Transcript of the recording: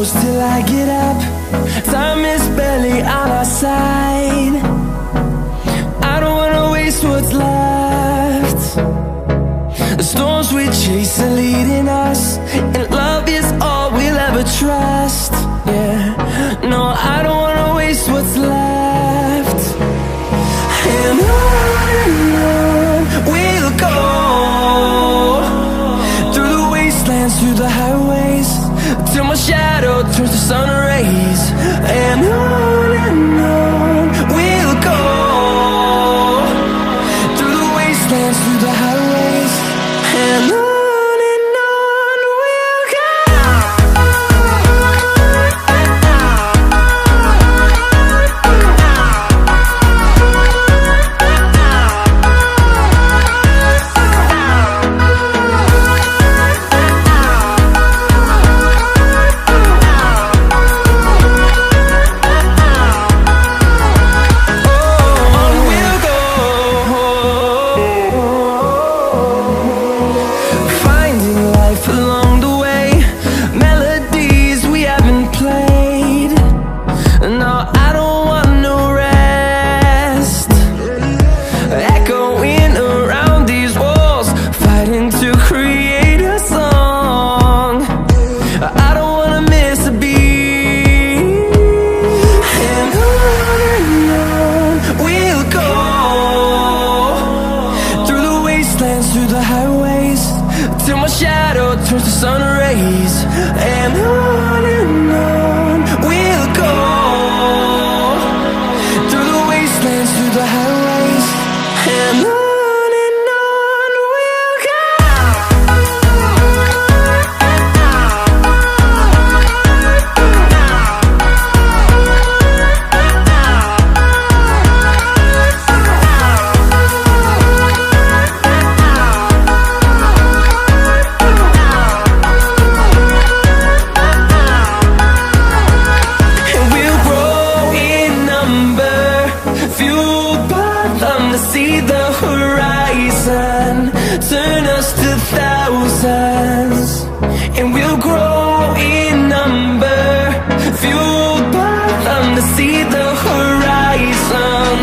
close till I get up. Time is barely on our side. I don't wanna waste what's left. The storms we chase are leading us, and love is all we'll ever trust. Yeah, no, I don't wanna waste what's left. And on we'll go, through the wastelands, through the highways, till my shadow turns to sun rays. And on we'll go, through the wastelands, through the highways, and on we'll go. Through the highways, till my shadow turns to sun rays. And on we'll go, through the wastelands, through the highways, and on we'll go. See the horizon, turn us to thousands, and we'll grow in number, fueled by them to see the horizon.